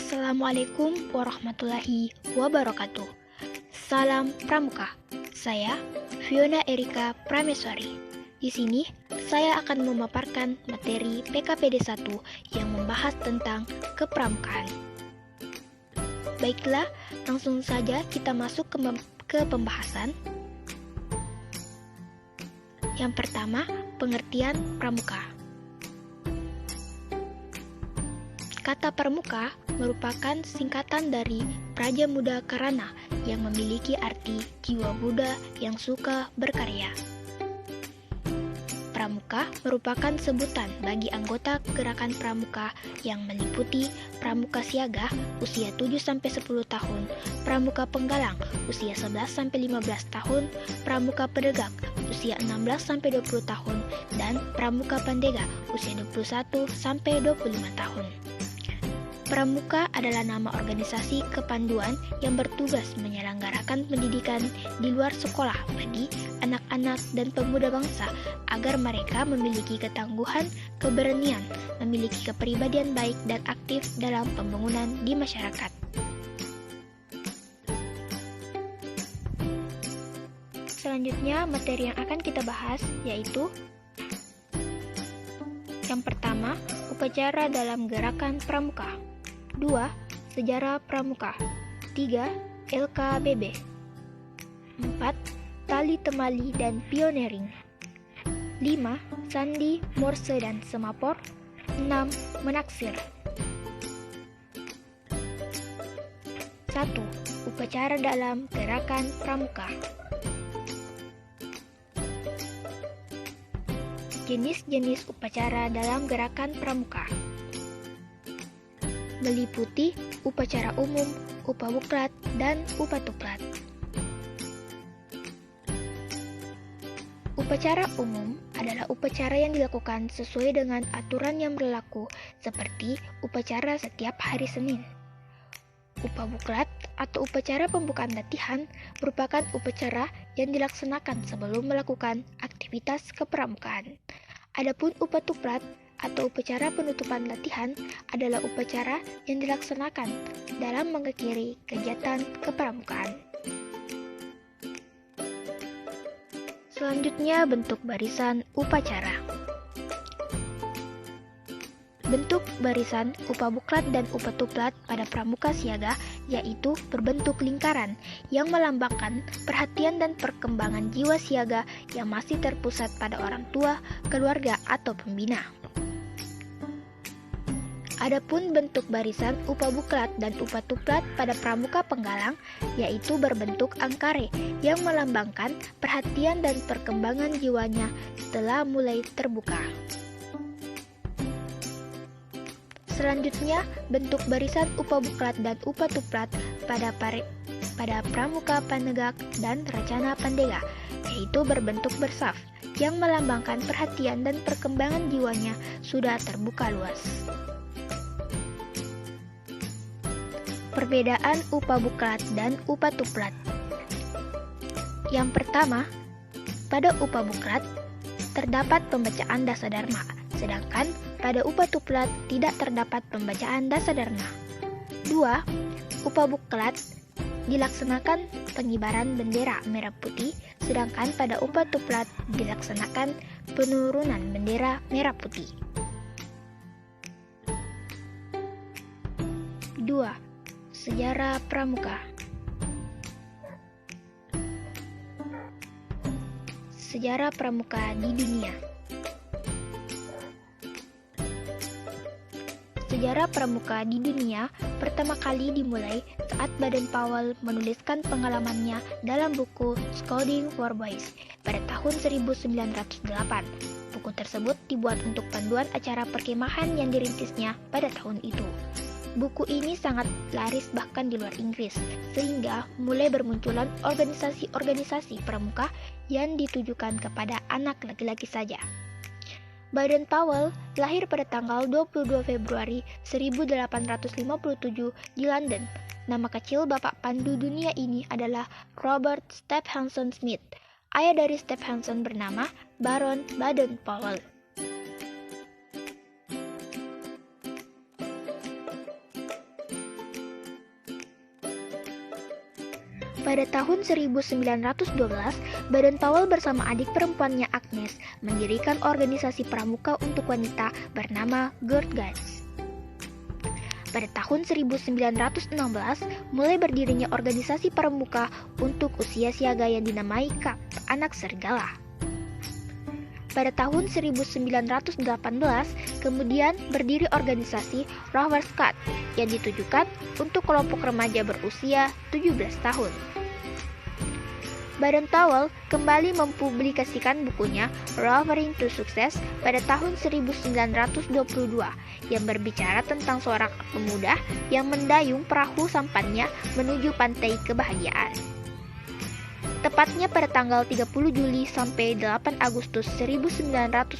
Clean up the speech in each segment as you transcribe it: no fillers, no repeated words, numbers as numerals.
Assalamualaikum warahmatullahi wabarakatuh. Salam Pramuka. Saya Fiona Erika Prameswari. Di sini saya akan memaparkan materi PKPD 1 yang membahas tentang kepramukaan. Baiklah, langsung saja kita masuk ke pembahasan. Yang pertama, pengertian pramuka. Kata pramuka merupakan singkatan dari Praja Muda Karana yang memiliki arti jiwa muda yang suka berkarya. Pramuka merupakan sebutan bagi anggota gerakan pramuka yang meliputi pramuka siaga usia 7-10 tahun, pramuka penggalang usia 11-15 tahun, pramuka pedegak usia 16-20 tahun, dan pramuka pandega usia 21-25 tahun. Pramuka adalah nama organisasi kepanduan yang bertugas menyelenggarakan pendidikan di luar sekolah bagi anak-anak dan pemuda bangsa agar mereka memiliki ketangguhan, keberanian, memiliki kepribadian baik dan aktif dalam pembangunan di masyarakat. Selanjutnya, materi yang akan kita bahas yaitu yang pertama, upacara dalam gerakan pramuka. 2. Sejarah pramuka. 3. LKBB. 4. Tali temali dan pioneering. 5. Sandi, morse dan semapor. 6. Menaksir. 1. Upacara dalam gerakan pramuka. Jenis-jenis upacara dalam gerakan pramuka meliputi upacara umum, upabuklat, dan upatuklat. Upacara umum adalah upacara yang dilakukan sesuai dengan aturan yang berlaku seperti upacara setiap hari Senin. Upabuklat atau upacara pembukaan latihan merupakan upacara yang dilaksanakan sebelum melakukan aktivitas kepramukaan. Adapun upatuklat atau upacara penutupan latihan adalah upacara yang dilaksanakan dalam mengakhiri kegiatan kepramukaan. Selanjutnya, bentuk barisan upacara. Bentuk barisan upabuklat dan upatuklat pada pramuka siaga yaitu berbentuk lingkaran yang melambangkan perhatian dan perkembangan jiwa siaga yang masih terpusat pada orang tua, keluarga, atau pembina. Adapun bentuk barisan upabuklat dan upatuklat pada pramuka penggalang yaitu berbentuk angkare yang melambangkan perhatian dan perkembangan jiwanya setelah mulai terbuka. Selanjutnya, bentuk barisan upabuklat dan upatuklat pada pramuka panegak dan racana pandega yaitu berbentuk bersaf yang melambangkan perhatian dan perkembangan jiwanya sudah terbuka luas. Perbedaan upabuklat dan upatuklat. Yang pertama, pada upabuklat terdapat pembacaan dasadharma, sedangkan pada upatuklat tidak terdapat pembacaan dasadharma. 2. Upabuklat dilaksanakan pengibaran bendera merah putih, sedangkan pada upatuklat dilaksanakan penurunan bendera merah putih. 2. Sejarah pramuka. Sejarah pramuka di dunia. Sejarah pramuka di dunia pertama kali dimulai saat Baden-Powell menuliskan pengalamannya dalam buku Scouting for Boys pada tahun 1908. Buku tersebut dibuat untuk panduan acara perkemahan yang dirintisnya pada tahun itu. Buku ini sangat laris bahkan di luar Inggris, sehingga mulai bermunculan organisasi-organisasi pramuka yang ditujukan kepada anak laki-laki saja. Baden-Powell lahir pada tanggal 22 Februari 1857 di London. Nama kecil bapak pandu dunia ini adalah Robert Stephenson Smith. Ayah dari Stephenson bernama Baron Baden-Powell. Pada tahun 1912, Baden-Powell bersama adik perempuannya Agnes mendirikan organisasi pramuka untuk wanita bernama Girl Guides. Pada tahun 1916, mulai berdirinya organisasi pramuka untuk usia siaga yang dinamai Kap Anak Serigala. Pada tahun 1918, kemudian berdiri organisasi Rover Scout yang ditujukan untuk kelompok remaja berusia 17 tahun. Baden-Powell kembali mempublikasikan bukunya Rovering to Success pada tahun 1922 yang berbicara tentang seorang pemuda yang mendayung perahu sampannya menuju pantai kebahagiaan. Tepatnya pada tanggal 30 Juli sampai 8 Agustus 1920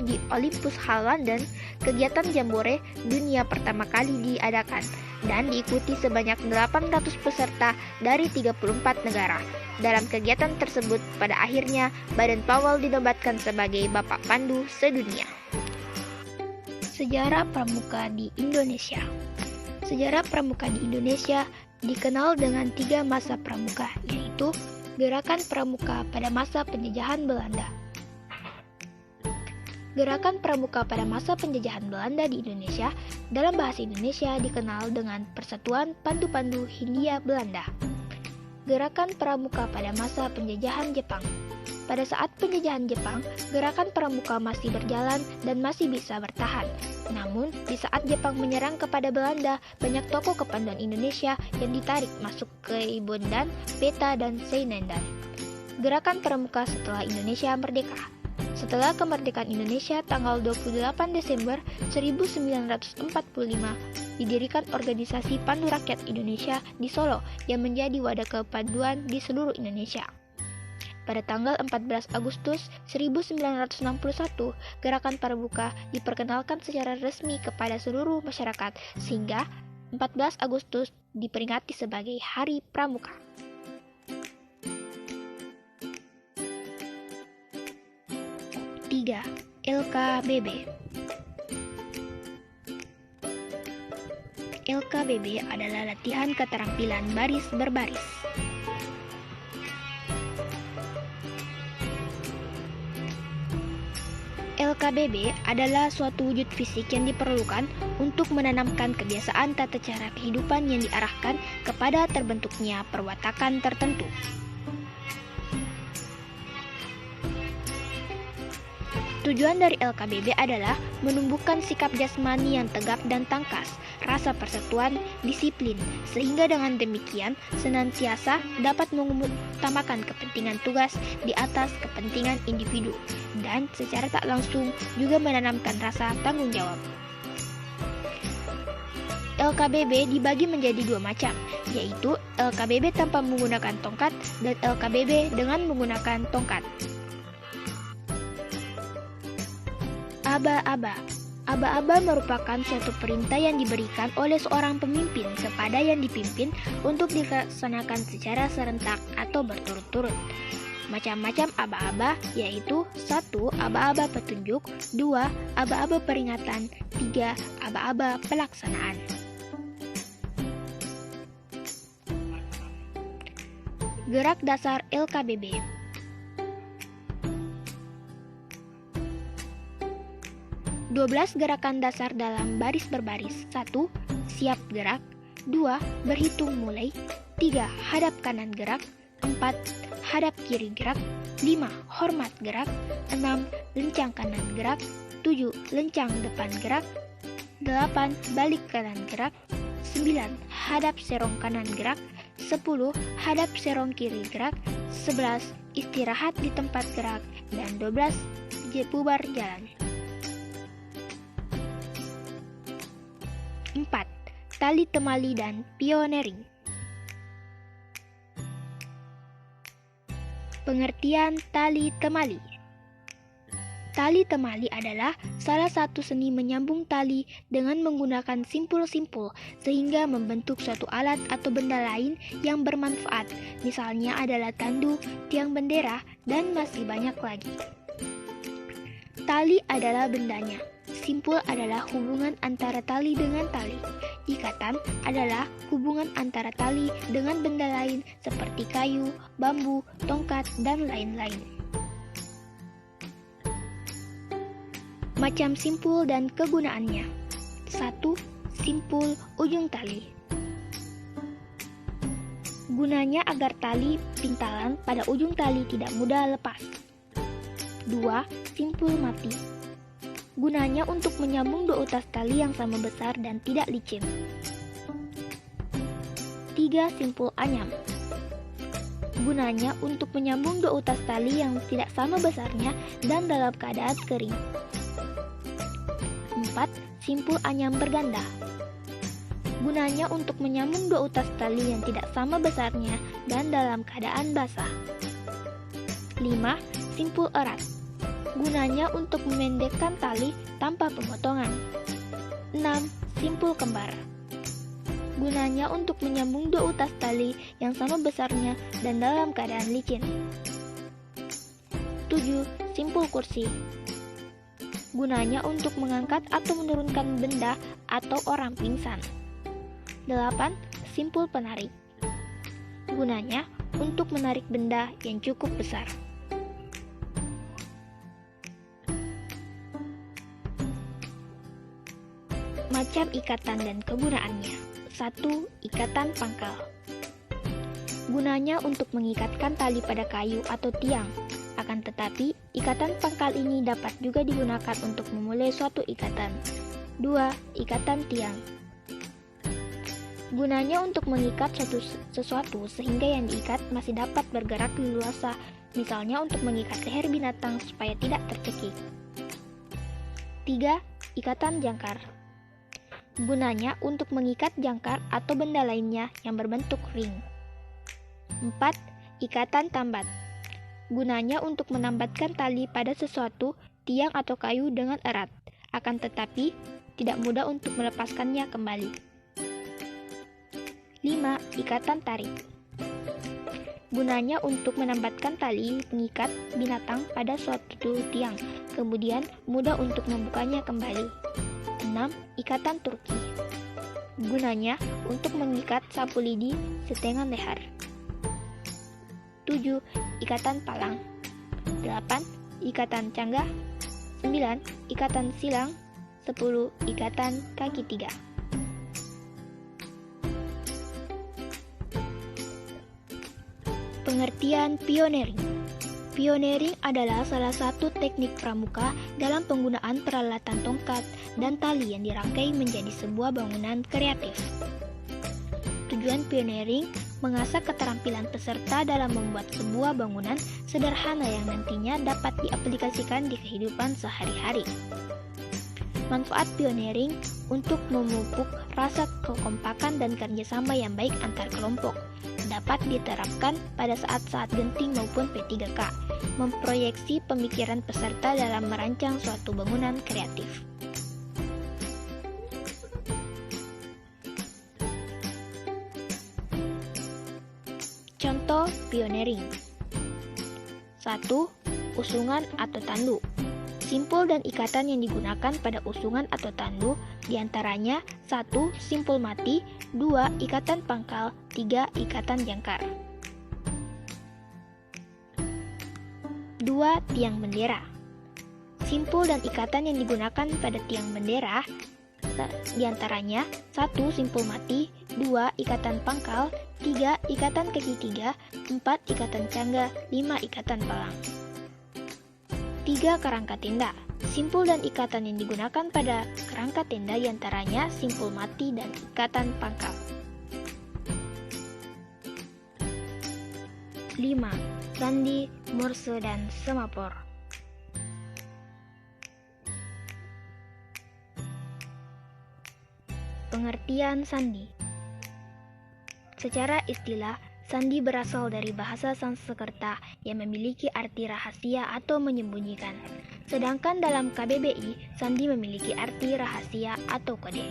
di Olympus Hall London, kegiatan Jambore dunia pertama kali diadakan dan diikuti sebanyak 800 peserta dari 34 negara. Dalam kegiatan tersebut, pada akhirnya Baden-Powell dinobatkan sebagai Bapak Pandu sedunia. Sejarah pramuka di Indonesia. Sejarah pramuka di Indonesia dikenal dengan 3 masa pramuka, yaitu Gerakan Pramuka pada masa penjajahan Belanda. Gerakan Pramuka pada masa penjajahan Belanda di Indonesia dalam bahasa Indonesia dikenal dengan Persatuan Pandu-Pandu Hindia Belanda. Gerakan Pramuka pada masa penjajahan Jepang. Pada saat penjajahan Jepang, gerakan pramuka masih berjalan dan masih bisa bertahan. Namun, di saat Jepang menyerang kepada Belanda, banyak tokoh kepanduan Indonesia yang ditarik masuk ke Ibondan, Peta, dan Seinendan. Gerakan pramuka setelah Indonesia merdeka. Setelah kemerdekaan Indonesia tanggal 28 Desember 1945, didirikan organisasi Pandu Rakyat Indonesia di Solo yang menjadi wadah kepanduan di seluruh Indonesia. Pada tanggal 14 Agustus 1961, gerakan pramuka diperkenalkan secara resmi kepada seluruh masyarakat, sehingga 14 Agustus diperingati sebagai Hari Pramuka. Tiga, LKBB. LKBB adalah latihan keterampilan baris berbaris. LKBB adalah suatu wujud fisik yang diperlukan untuk menanamkan kebiasaan tata cara kehidupan yang diarahkan kepada terbentuknya perwatakan tertentu. Tujuan dari LKBB adalah menumbuhkan sikap jasmani yang tegap dan tangkas, rasa persatuan, disiplin, sehingga dengan demikian senantiasa dapat mengutamakan kepentingan tugas di atas kepentingan individu, dan secara tak langsung juga menanamkan rasa tanggung jawab. LKBB dibagi menjadi 2 macam, yaitu LKBB tanpa menggunakan tongkat dan LKBB dengan menggunakan tongkat. Aba-aba. Aba-aba merupakan suatu perintah yang diberikan oleh seorang pemimpin kepada yang dipimpin untuk dilaksanakan secara serentak atau berturut-turut. Macam-macam aba-aba yaitu 1. Aba-aba petunjuk, 2. Aba-aba peringatan, 3. Aba-aba pelaksanaan. Gerak dasar LKBB. 12 gerakan dasar dalam baris berbaris. 1. Siap gerak. 2. Berhitung mulai. 3. Hadap kanan gerak. 4. Hadap kiri gerak. 5. Hormat gerak. 6. Lencang kanan gerak. 7. Lencang depan gerak. 8. Balik kanan gerak. 9. Hadap serong kanan gerak. 10. Hadap serong kiri gerak. 11. Istirahat di tempat gerak. Dan 12. Bubar jalan. 4. Tali temali dan pioneering. Pengertian tali temali. Tali temali adalah salah satu seni menyambung tali dengan menggunakan simpul-simpul sehingga membentuk suatu alat atau benda lain yang bermanfaat. Misalnya adalah tandu, tiang bendera, dan masih banyak lagi. Tali adalah bendanya. Simpul adalah hubungan antara tali dengan tali. Ikatan adalah hubungan antara tali dengan benda lain seperti kayu, bambu, tongkat, dan lain-lain. Macam simpul dan kegunaannya. 1. Simpul ujung tali. Gunanya agar tali pintalan pada ujung tali tidak mudah lepas. 2. Simpul mati. Gunanya untuk menyambung dua utas tali yang sama besar dan tidak licin. 3. Simpul anyam. Gunanya untuk menyambung dua utas tali yang tidak sama besarnya dan dalam keadaan kering. 4. Simpul anyam berganda. Gunanya untuk menyambung dua utas tali yang tidak sama besarnya dan dalam keadaan basah. 5. Simpul erat. Gunanya untuk memendekkan tali tanpa pemotongan. 6. Simpul kembar. Gunanya untuk menyambung dua utas tali yang sama besarnya dan dalam keadaan licin. 7. Simpul kursi. Gunanya untuk mengangkat atau menurunkan benda atau orang pingsan. 8. Simpul penarik. Gunanya untuk menarik benda yang cukup besar. Macam ikatan dan kegunaannya. 1. Ikatan pangkal. Gunanya untuk mengikatkan tali pada kayu atau tiang. Akan tetapi, ikatan pangkal ini dapat juga digunakan untuk memulai suatu ikatan. 2. Ikatan tiang. Gunanya untuk mengikat sesuatu sehingga yang diikat masih dapat bergerak leluasa, misalnya untuk mengikat leher binatang supaya tidak tercekik. 3. Ikatan jangkar. Gunanya untuk mengikat jangkar atau benda lainnya yang berbentuk ring. 4. Ikatan tambat. Gunanya untuk menambatkan tali pada sesuatu, tiang atau kayu dengan erat, akan tetapi tidak mudah untuk melepaskannya kembali. 5. Ikatan tarik. Gunanya untuk menambatkan tali pengikat binatang pada suatu tiang, kemudian mudah untuk membukanya kembali. 6. Ikatan turki. Gunanya untuk mengikat sapu lidi setengah leher. 7. Ikatan palang. 8. Ikatan canggah. 9. Ikatan silang. 10. Ikatan kaki tiga. Pengertian pioneering. Pioneering adalah salah satu teknik pramuka dalam penggunaan peralatan tongkat dan tali yang dirangkai menjadi sebuah bangunan kreatif. Tujuan pioneering mengasah keterampilan peserta dalam membuat sebuah bangunan sederhana yang nantinya dapat diaplikasikan di kehidupan sehari-hari. Manfaat pioneering untuk memupuk rasa kekompakan dan kerjasama yang baik antar kelompok dapat diterapkan pada saat-saat genting maupun P3K, memproyeksi pemikiran peserta dalam merancang suatu bangunan kreatif. Contoh pioneering. 1. Usungan atau tandu. Simpul dan ikatan yang digunakan pada usungan atau tandu diantaranya 1. Simpul mati, 2. Ikatan pangkal, 3. Ikatan jangkar. 2. Tiang bendera. Simpul dan ikatan yang digunakan pada tiang bendera diantaranya 1. Simpul mati, 2. Ikatan pangkal, 3. Ikatan kaki tiga, 4. Ikatan canggah, 5. Ikatan palang. 3. Kerangka tenda. Simpul dan ikatan yang digunakan pada kerangka tenda diantaranya simpul mati dan ikatan pangkal. 5. Sandi, morse, dan semafor. Pengertian sandi. Secara istilah, sandi berasal dari bahasa Sanskerta yang memiliki arti rahasia atau menyembunyikan. Sedangkan dalam KBBI, sandi memiliki arti rahasia atau kode.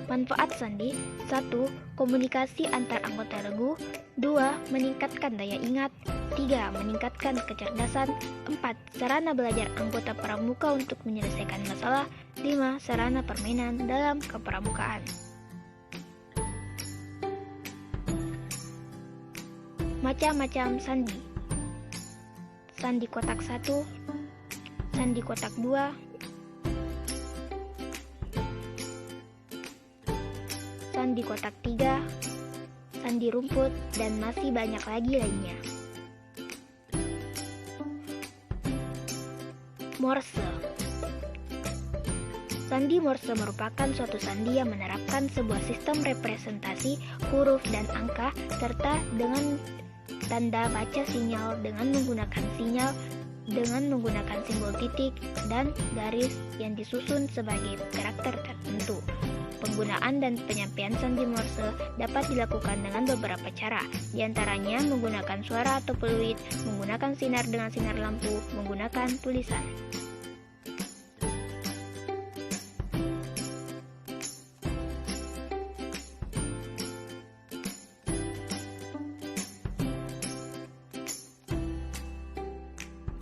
Manfaat sandi: 1. Komunikasi antar anggota regu. 2. Meningkatkan daya ingat. 3. Meningkatkan kecerdasan. 4. Sarana belajar anggota pramuka untuk menyelesaikan masalah. 5. Sarana permainan dalam kepramukaan. Macam-macam sandi. Sandi kotak 1, sandi kotak 2, sandi kotak 3, sandi rumput, dan masih banyak lagi lainnya. Morse. Sandi Morse merupakan suatu sandi yang menerapkan sebuah sistem representasi huruf dan angka serta dengan tanda baca sinyal dengan menggunakan simbol titik dan garis yang disusun sebagai karakter tertentu. Penggunaan dan penyampaian sandi Morse dapat dilakukan dengan beberapa cara, diantaranya menggunakan suara atau peluit, menggunakan sinar dengan sinar lampu, menggunakan tulisan.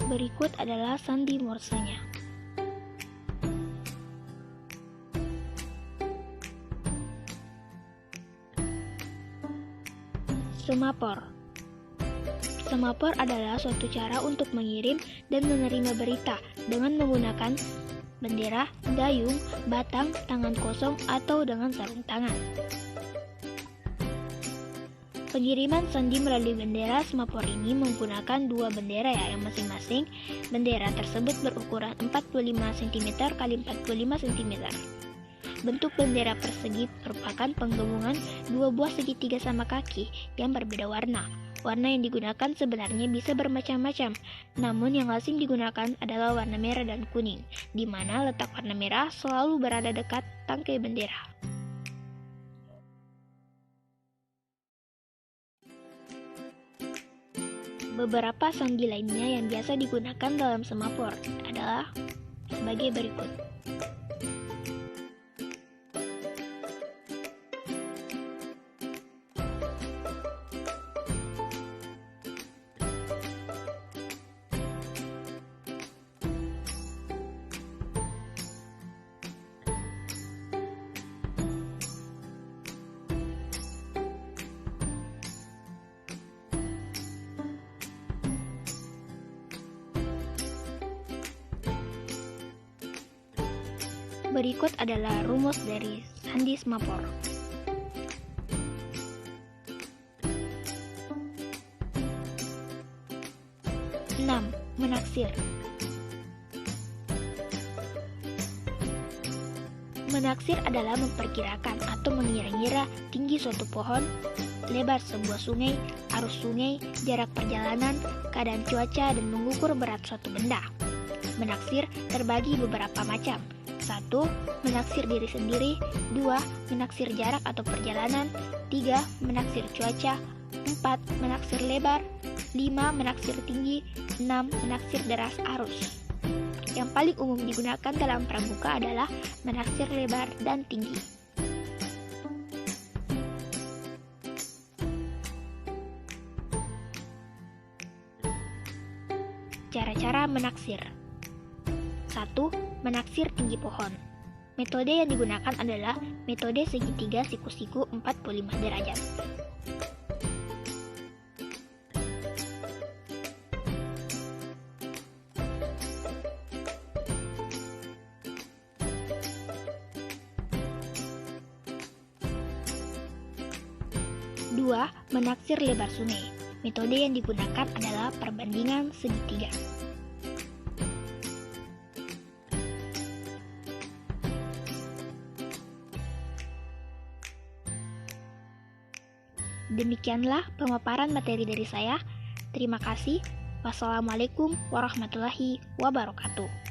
Berikut adalah sandi Morse-nya. Semafor. Semafor adalah suatu cara untuk mengirim dan menerima berita dengan menggunakan bendera, dayung, batang, tangan kosong, atau dengan sarung tangan. Pengiriman sandi melalui bendera semafor ini menggunakan dua bendera yang masing-masing bendera tersebut berukuran 45 cm x 45 cm. Bentuk bendera persegi merupakan penggabungan dua buah segitiga sama kaki yang berbeda warna. Warna yang digunakan sebenarnya bisa bermacam-macam, namun yang lazim digunakan adalah warna merah dan kuning, di mana letak warna merah selalu berada dekat tangkai bendera. Beberapa sandi lainnya yang biasa digunakan dalam semafor adalah sebagai berikut. Berikut adalah rumus dari sandi semafor. Menaksir. Menaksir adalah memperkirakan atau mengira-ngira tinggi suatu pohon, lebar sebuah sungai, arus sungai, jarak perjalanan, keadaan cuaca, dan mengukur berat suatu benda. Menaksir terbagi beberapa macam. 1. Menaksir diri sendiri. 2. Menaksir jarak atau perjalanan. 3. Menaksir cuaca. 4. Menaksir lebar. 5. Menaksir tinggi. 6. Menaksir deras arus. Yang paling umum digunakan dalam pramuka adalah menaksir lebar dan tinggi. Cara-cara menaksir. 1. Menaksir tinggi pohon. Metode yang digunakan adalah metode segitiga siku-siku 45 derajat. Dua, menaksir lebar sungai. Metode yang digunakan adalah perbandingan segitiga. Demikianlah pemaparan materi dari saya. Terima kasih. Wassalamualaikum warahmatullahi wabarakatuh.